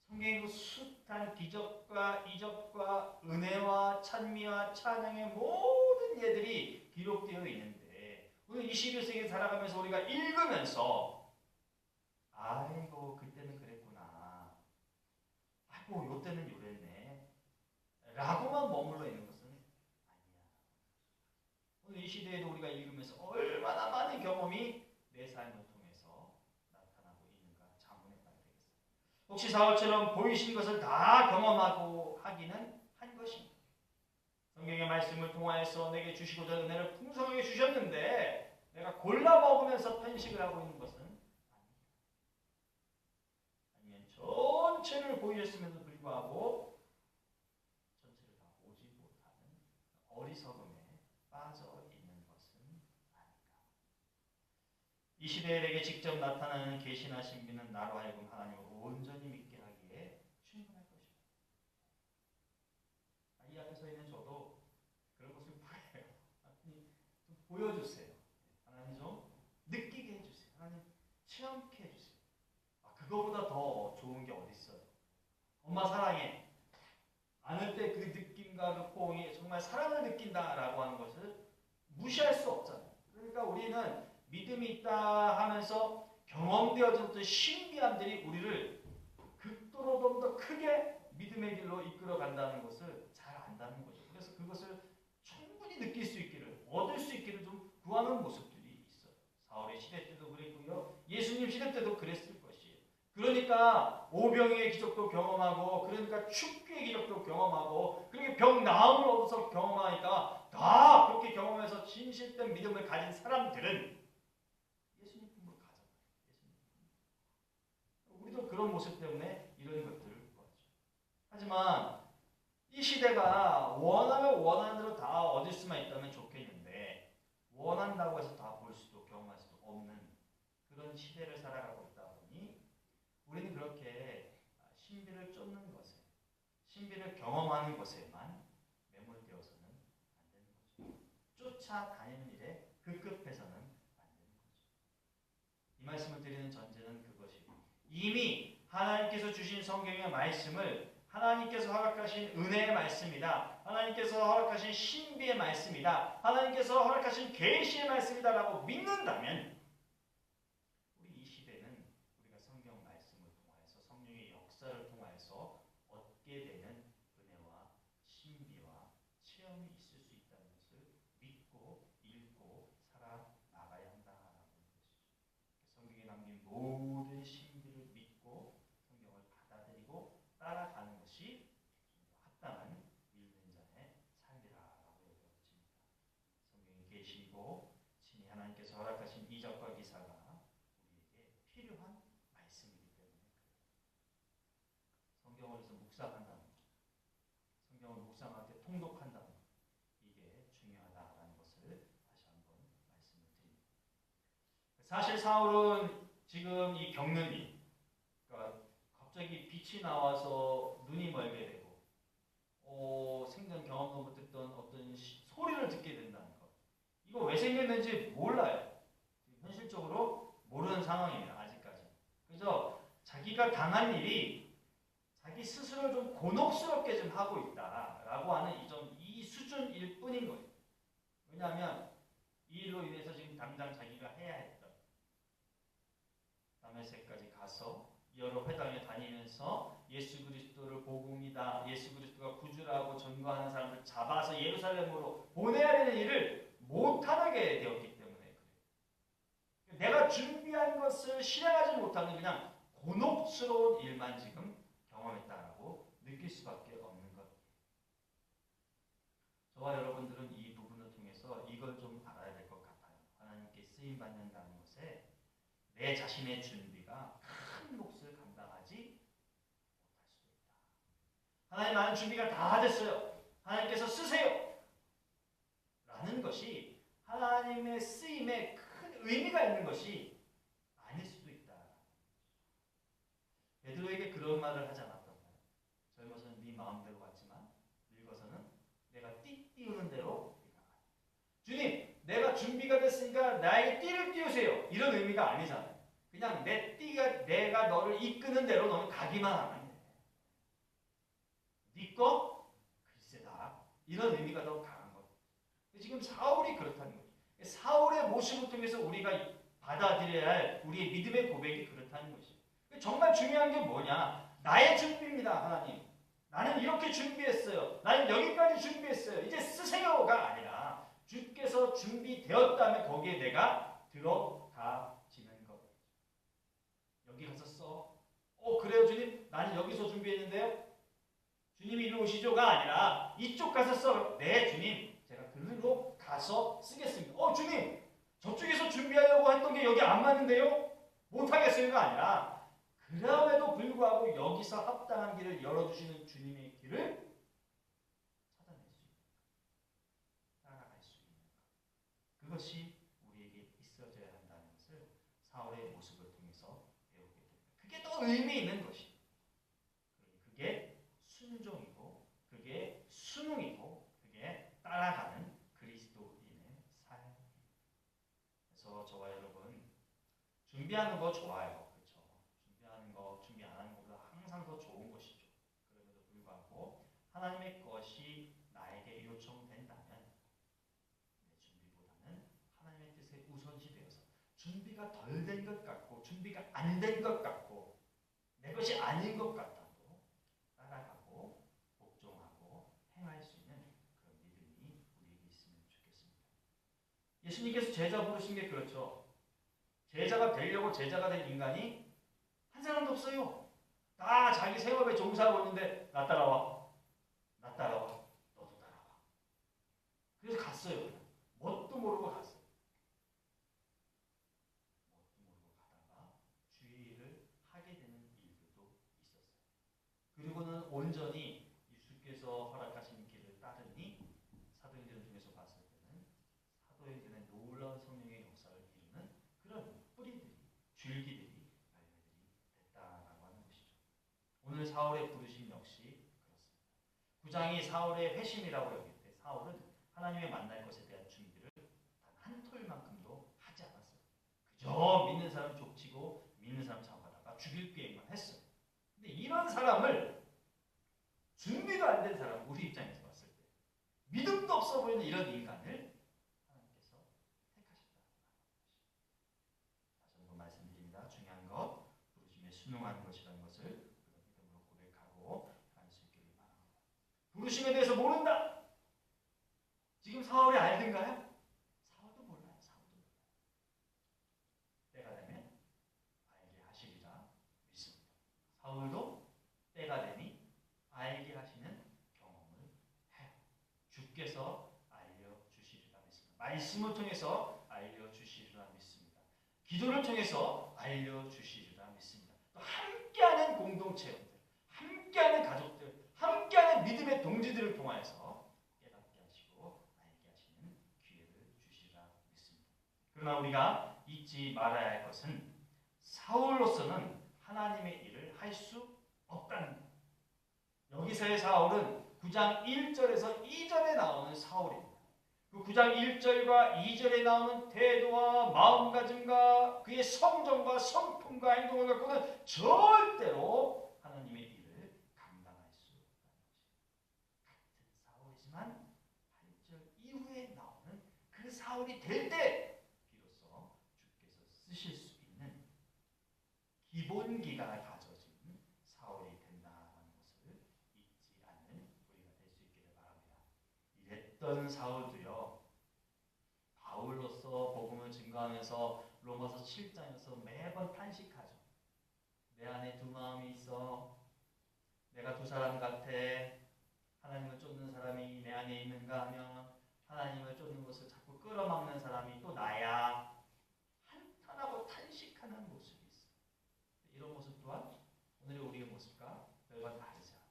성경의 그 숱한 기적과 이적과 은혜와 찬미와 찬양의 모든 예들이 기록되어 있는데 오늘 21세기에 살아가면서 우리가 읽으면서 아이고 그때는 그랬구나, 아이고 요때는 요랬네 라고만 머물러 있는 것은 아니야. 오늘 이 시대에도 우리가 읽으면서 얼마나 많은 경험이 내 삶을 통해서 나타나고 있는가 자문해 봐야 되겠어요. 혹시 사울처럼 보이신 것을 다 경험하고 하기는 한 것입니다. 성경의 말씀을 통하여서 내게 주시고자 은혜를 풍성하게 주셨는데 내가 골라 먹으면서 편식을 하고 있는 것은 아닙니다. 아니면 전체를 보이셨음에도 불구하고 전체를 다 보지 못하는 어리석음에 빠져 있는 것은 아닌가. 이 시대에 내게 직접 나타나는 계시나 신비는 나로 하여금 하나님을 온전히 믿게 하기에 충분할 것입니다. 이 앞에 서 있는 저도 그런 것을 바래요. 좀 보여주세요. 하나님 좀 느끼게 해주세요. 하나님 체험케 해주세요. 그거보다 더 좋은 게 어디 있어요? 엄마 사랑해. 안을 때 그 느낌과 그 포옹이 정말 사랑을 느낀다라고 하는 것을 무시할 수 없잖아요. 그러니까 우리는 믿음이 있다 하면서 경험되어졌던 신비함들이 우리를 극도로 좀 더 크게 믿음의 길로 이끌어 간다는 것을 잘 안다는 거죠. 그래서 그것을 충분히 느낄 수 있기를, 얻을 수 있기를 좀 구하는 모습들이 있어요. 사울의 시대 때도 그랬고요. 예수님 시대 때도 그랬을 것이에요. 그러니까 오병이의 기적도 경험하고, 그러니까 축구의 기적도 경험하고, 그렇게 병 나음을 얻어서 경험하니까 다 그렇게 경험해서 진실된 믿음을 가진 사람들은 예수님 품을 가졌어요. 우리도 그런 모습 때문에 이런 것들을 구하죠. 하지만 이 시대가 원하면 원하는 대로 다 얻을 수만 있다면 좋겠는데 원한다고 해서 다 볼 수도 경험할 수도 없는 그런 시대를 살아가고 있다 보니 우리는 그렇게 신비를 쫓는 것에, 신비를 경험하는 것에만 매몰되어서는 안 되는 거죠. 쫓아다니는 일에 급급해서는 안 되는 거죠. 이 말씀을 드리는 전제는 그것이고, 이미 하나님께서 주신 성경의 말씀을 하나님께서 허락하신 은혜의 말씀이다, 하나님께서 허락하신 신비의 말씀이다, 하나님께서 허락하신 계시의 말씀이다라고 믿는다면 우리 이 시대는 우리가 성경 말씀을 통하여서 성령의 역사를 통하여서 얻게 되는 은혜와 신비와 체험이 있을 수 있다는 것을 믿고 읽고 살아나가야 한다라는 것이죠. 성경에 담긴 모든 신비를 믿고 성경을 받아들이고 따라가는 것이 합당한 믿는 자의 삶이라고 여겨집니다. 성경이 계시고 친히 하나님 사실 사울은 지금 이 겪는 일, 그러니까 갑자기 빛이 나와서 눈이 멀게 되고, 생전 경험도 못했던 어떤 소리를 듣게 된다는 것. 이거 왜 생겼는지 몰라요. 현실적으로 모르는 상황입니다. 아직까지. 그래서 자기가 당한 일이 자기 스스로 좀 곤혹스럽게 좀 하고 있다라고 하는 이 수준일 뿐인 거예요. 왜냐하면 이 일로 인해서 지금 당장 자기가 해야 했던 다메섹까지 가서 여러 회당에 다니면서 예수 그리스도를 복음이다, 예수 그리스도가 구주라고 전거하는 사람들 잡아서 예루살렘으로 보내야 되는 일을 못하게 되었기 때문에 그래요. 내가 준비한 것을 실행하지 못하는 그냥 곤혹스러운 일만 지금 경험했다라고 느낄 수밖에 없는 것. 저와 여러분들은 이 부분을 통해서 이걸 좀 알아야 될 것 같아요. 하나님께 쓰임 받는다는 것에 내 자신의 준비가 큰 몫을 감당하지 못할 수도 있다. 하나님, 나는 준비가 다 됐어요. 하나님께서 쓰세요. 라는 것이 하나님의 쓰임에 큰 의미가 있는 것이 아닐 수도 있다. 베드로에게 그런 말을 하지 않았던가요? 젊어서는 네 마음대로 왔지만 늙어서는 내가 띠 띄우는 대로 나가. 주님, 내가 준비가 됐으니까 나에게 띠를 띄우세요. 이런 의미가 아니잖아요. 그냥 내가 너를 이끄는 대로 너는 가기만 하면 돼. 네 거? 글쎄다. 이런 의미가 더 강한 것. 지금 사울이 그렇다는 거죠. 사울의 모습을 통해서 우리가 받아들여야 할 우리의 믿음의 고백이 그렇다는 것이죠. 정말 중요한 게 뭐냐? 나의 준비입니다, 하나님. 나는 이렇게 준비했어요. 나는 여기까지 준비했어요. 이제 쓰세요가 아니라 주께서 준비되었다면 거기에 내가 들어가지는 것. 여기 가서 써. 그래요 주님? 나는 여기서 준비했는데요. 주님이 이리 오시죠가 아니라 이쪽 가서 써. 네 주님, 제가 글로 가서 쓰겠습니다. 주님, 저쪽에서 준비하려고 했던 게 여기 안 맞는데요? 못하겠어요가 아니라 그럼에도 불구하고 여기서 합당한 길을 열어주시는 주님의 길을 찾아낼 수 있는 것, 따라갈 수 있는 것. 그것이 우리에게 있어져야 한다는 것을 사울의 모습을 통해서 배우게 됩니다. 그게 더 의미 있는 것이. 그게 순종이고, 그게 순응이고, 그게 따라가는 그리스도인의 삶입니다. 그래서 저와 여러분, 준비하는 거 좋아요. 그렇죠? 준비하는 거, 준비 안 하는 것보다 항상 더 좋은 것이죠. 그럼에도 불구하고 하나님의 것이 나에게 요청된다면 내 준비보다는 하나님의 뜻에 우선시 되어서 준비가 덜 된 것 같고 준비가 안 된 것 같고 내 것이 아닌 것 같아도 따라가고 복종하고 행할 수 있는 그런 믿음이 우리에게 있으면 좋겠습니다. 예수님께서 제자 부르신 게 그렇죠. 제자가 되려고 제자가 된 인간이 한 사람도 없어요. 다 자기 생업에 종사하고 있는데 나 따라와. 나 따라와. 너도 따라와. 그래서 갔어요. 뭣도 모르고 갔어요. 뭣도 모르고 가다가 주의를 하게 되는 일들도 있었어요. 그리고는 온전히 예수께서 허락하신 길을 따르니 사도행전 중에서 봤을 때는 사도행전의 놀라운 성령의 역사를 이루는 그런 뿌리들이, 줄기들이 열매들이 됐다라고 하는 것이죠. 오늘 사울의 부르심 역시 그렇습니다. 9장이 사울의 회심이라고 여길 때 사울은 하나님의 만날 것에 대한 준비를 단 한 톨만큼도 하지 않았어요. 그저 믿는 사람 족치고 믿는 사람 잡아다가 죽일 계획만 했어요. 근데 이런 사람을, 준비도 안 된 사람, 우리 입장에서 봤을 때 믿음도 없어 보이는 이런 인간을 하나님께서 택하셨다. 다시 한번 말씀드립니다. 중요한 것, 부르심에 순응하는 것이라는 것을 우리가 믿음으로 고백하고 할 수 있기를 바랍니다. 부르심에 대해서 모른다. 지금 사울이 알든가요? 사울도 몰라요. 사울도 몰라요. 때가 되면 알게 하시리라 믿습니다. 사울도 때가 되니 알게 하시는 경험을 해요. 주께서 알려주시리라 믿습니다. 말씀을 통해서 알려주시리라 믿습니다. 기도를 통해서 알려주시리라 믿습니다. 또 함께하는 공동체들, 함께하는 가족들, 함께하는 믿음의 동지들을 통하여서 깨닫게 하시고 알게 하시는 기회를 주시리라 믿습니다. 그러나 우리가 잊지 말아야 할 것은 사울로서는 하나님의 일을 할 수 없다는 것. 여기서의 사울은 9장 1절에서 2절에 나오는 사울입니다. 그 9장 1절과 2절에 나오는 태도와 마음가짐과 그의 성정과 성품과 행동을 갖고는 절대로 하나님의 일을 감당할 수 없다는 것입니다. 같은 사울이지만 8절 이후에 나오는 그 사울이 될 때 비로소 주께서 쓰실 수 있는 기본기가 가져진 사울이 된다는 것을 잊지 않는 우리가 될 수 있기를 바랍니다. 이랬던 사울도요, 바울로서 복음을 증거하면서 로마서 7장에서 매번 탄식하죠. 내 안에 두 마음이 있어. 내가 두 사람 같아. 하나님을 쫓는 사람이 내 안에 있는가 하면 하나님을 쫓는 것을 자꾸 끌어막는 사람이 또 나야. 한탄하고 탄식하는 모습이 있어요. 이런 모습 또한 오늘의 우리의 모습과 별반 다르지 않아요.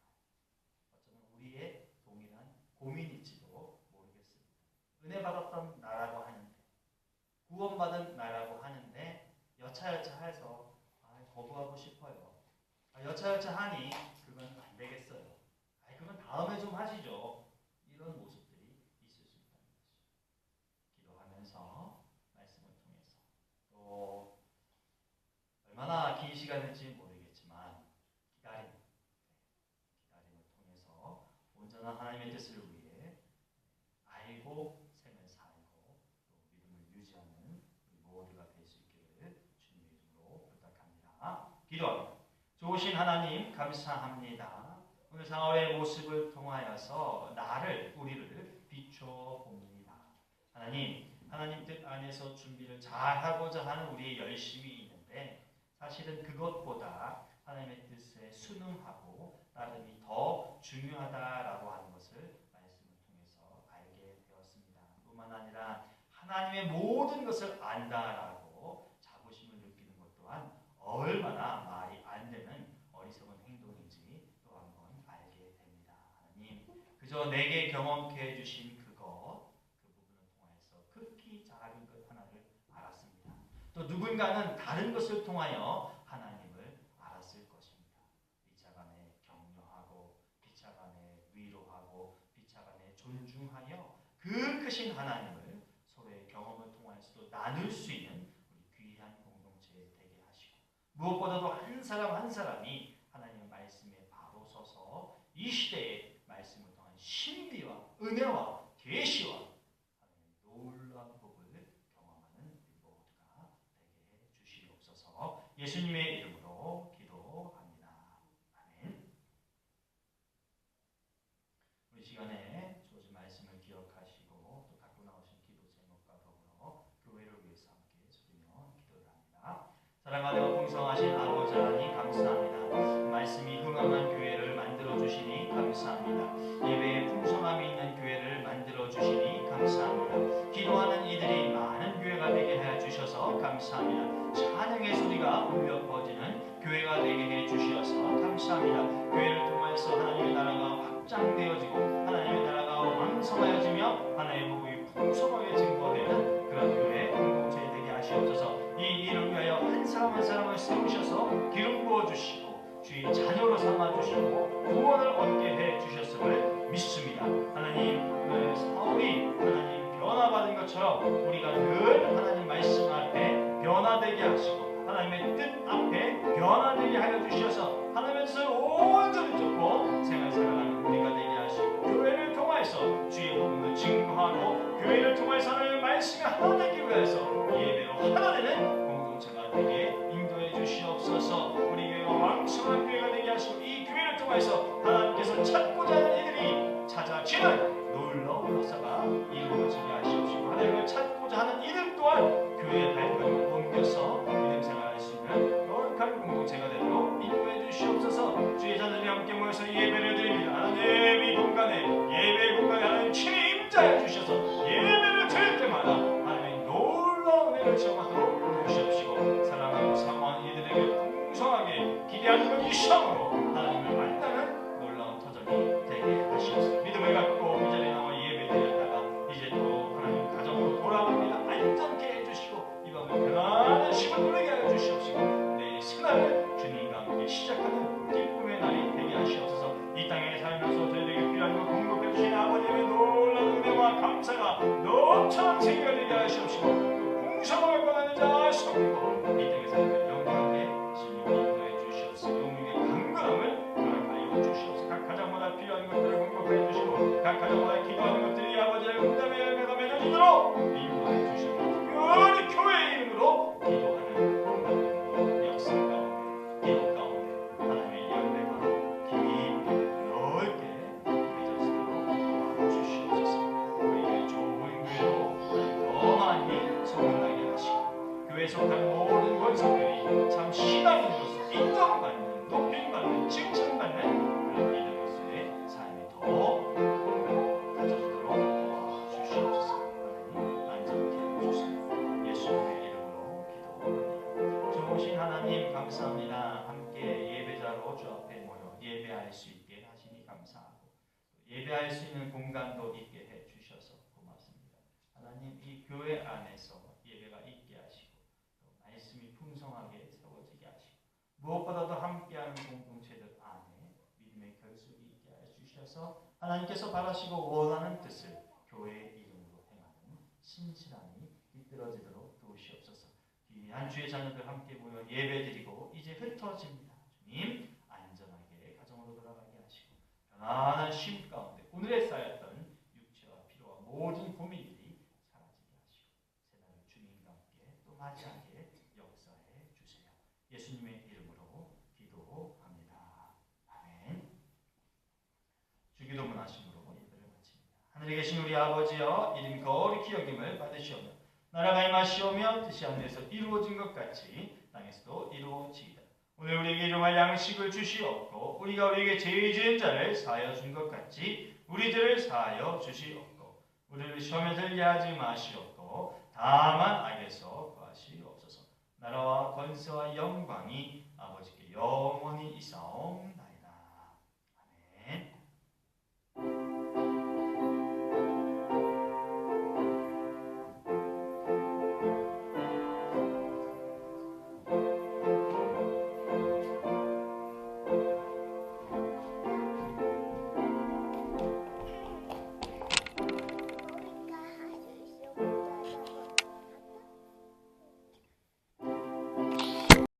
어쩌면 우리의 동일한 고민일지도 모르겠습니다. 은혜 받았던 나라고 하는데, 구원받은 나라고 하는데 여차여차해서 거부하고 싶어요. 여차여차하니 그건 안 되겠어요. 그건 다음에 좀 하시죠. 이런 모습들이 있을 수 있다는 것이죠. 기도하면서 말씀을 통해서 또 얼마나 긴 시간일지 모르겠지만 기다림을 통해서 온전한 하나님의 뜻을 위해 알고 생을 살고 또 믿음을 유지하는 우리 모두가 될 수 있기를 주님의 이름으로 부탁합니다. 기도합니다. 좋으신 하나님 감사합니다. 오늘 사울의 모습을 통하여서 우리를 비춰봅니다. 하나님 뜻 안에서 준비를 잘하고자 하는 우리의 열심이 있는데 사실은 그것보다 하나님의 뜻에 순응하고 따름이 더 중요하다라고 하는 것을 말씀을 통해서 알게 되었습니다. 뿐만 아니라 하나님의 모든 것을 안다라고 자부심을 느끼는 것 또한 얼마나 말이 안 되는 어리석은 행동인지 또 한번 알게 됩니다. 하나님, 그저 내게 경험케 해주신 그 부분을 통해서 극히 작은 것 하나를 알았습니다. 또 누군가는 다른 것을 통하여 하나님을 알았을 것입니다. 비차간에 격려하고 비차간에 위로하고 비차간에 존중하여 그 크신 하나님을 서로의 경험을 통해서도 나눌 수 있는 우리 귀한 공동체 되게 하시고 무엇보다도 한 사람 한 사람이 하나님의 말씀에 바로 서서 이 시대의 말씀을 통한 신비와 은혜와 계시와 하나님의 놀라운 복을 경험하는 우리 모두가 되게 해 주시옵소서. 예수님의 이름으로 기도합니다. 아멘. 우리 시간에 주어진 말씀을 기억하시고 또 갖고 나오신 기도 제목과 더불어 교회를 위해서 함께 소리며 기도를 합니다. 사랑하고 풍성하신 아버지 하나님 감사합니다. 말씀이 흥황한 교회를 만들어 주시니 감사합니다. 예배에 풍성함이 있는 교회를 만들어 주시니 감사합니다. 기도하는 이들이 많은 교회가 되게 하여 주셔서 감사합니다. 찬양의 소리가 울려 퍼지는 교회가 되게 해 주셔서 감사합니다. 교회를 통해서 하나님의 나라가 확장되어지고 하나님의 나라가 왕성하여지며 하나님의 복이 풍성하게 증거되는 그런 교회 공동체 되게 하시옵소서. 이 일을 위하여 한 사람 한 사람을 세우셔서 기름 부어주시고 주의 자녀로 삼아주시고 구원을 얻게 해주셨음을 믿습니다. 하나님, 오늘 사울이 하나님 변화받은 것처럼 우리가 늘 하나님 말씀 앞에 변화되게 하시고 하나님의 뜻 앞에 변화되게 하여 주셔서 하나님의 뜻을 온전히 쫓고 생활 살아가는 우리가 되게 하시고 교회를 통해서 주의 복음을 증거하고 교회를 통해서 하나님의 말씀이 하나 되기 위해서 예배로 하나 되는 공동체가 되게 인도해 주시옵소서. 우리 교회가 왕성한 교회가 되게 하시고 이 교회를 통해서 하나님께서 찾고자 하는 이들이 찾아지는 놀라운 역사가 이루어지게 하시옵시고 하나님을 찾고자 하는 이들 또한 교회의 발걸음을 옮겨서 믿음 생활할 수 있는 거룩한 공동체가 되도록 인도해 주시옵소서. 주의 자녀들이 함께 모여서 예배를 드립니다. 하나님, 이 공간에 예배 공간에 하나님 친히 임자해 주셔서 예배를 드릴 때마다 하나님의 놀라운 은혜를 체험하도록 도우시옵시고 사랑하고 사모하는 이들에게 풍성하게 기대하는 것 이상으로 하나님을 만나는 놀라운 터전이 되게 하시옵소서. 믿음을 갖고 이 자리에 나와 예배 드렸다가 이제 또 하나님 가정으로 돌아갑니다. 안전케 해주시고 아버지의 놀라운 은혜와 감사가 너처럼 생기가 되게 하시옵시고 풍성을 받는 자 성도 이 땅에서 영광에 신령을 인도해 주시옵소서. 영육의 강건함을 허락하여 주시옵소서. 각 가정마다 필요한 것들을 공급해 주시고 각 가정마다 기도하는 것들이 아버지의 응답의 열매가 맺어지도록 인도해 주시옵소서. 특별히 교회의 이름으로 기도하는 공동체 역사 가운데 기도 가운데 하나님의 열매가 깊이 넓게 맺어지도록 도와주시옵소서. 우리의 좋은 교회로 더 많이 소문나게 하시고 교회에 속한 모든 권속들이 참 신앙인으로서 인정받는 높임받는 칭찬받는 그런 믿음으로서의 삶이 더 가져지도록 도와주시옵소서. 하나님 안전케 해주시옵소서. 예수님의 이름으로 기도합니다. 좋으신 하나님 감사합니다. 함께 예배자로 주 앞에 모여 예배할 수 있게 하시니 감사하고 예배할 수 있는 공간도 있게 해주셔서 고맙습니다. 하나님 이 교회 안에서 예배가 있게 하시고 또 말씀이 풍성하게 세워지게 하시고 무엇보다도 함께하는 공동체들 안에 믿음의 결속이 있게 해주셔서 하나님께서 바라시고 원하는 뜻을 교회의 이름으로 행하는 신실함이 깃들어지도록 도우시옵소서. 귀한 주의 자녀들 함께 모여 예배드리고 이제 흩어집니다. 주님 안전하게 가정으로 돌아가게 하시고 편안한 쉼 가운데 오늘에 쌓였던 육체와 피로와 모든 고민들이 사라지게 하시고 새날을 주님과 함께 또 맞이하게 역사해 주세요. 예수님의 이름으로 기도합니다. 아멘. 주기도문 하심으로 예배를 마칩니다. 하늘에 계신 우리 아버지여 이름 거룩히 여김을 받으시오며 나라가 임하시오며 뜻이 하늘에서 이루어진 것 같이 땅에서도 이루어지이다. 오늘 우리에게 일용할 양식을 주시옵고 우리가 우리에게 죄 지은 자를 사하여 준 것 같이 우리 죄를 사하여 주시옵고 우리를 시험에 들게 하지 마시옵고 다만 악에서 구하시옵소서. 나라와 권세와 영광이 아버지께 영원히 있사옵나이다.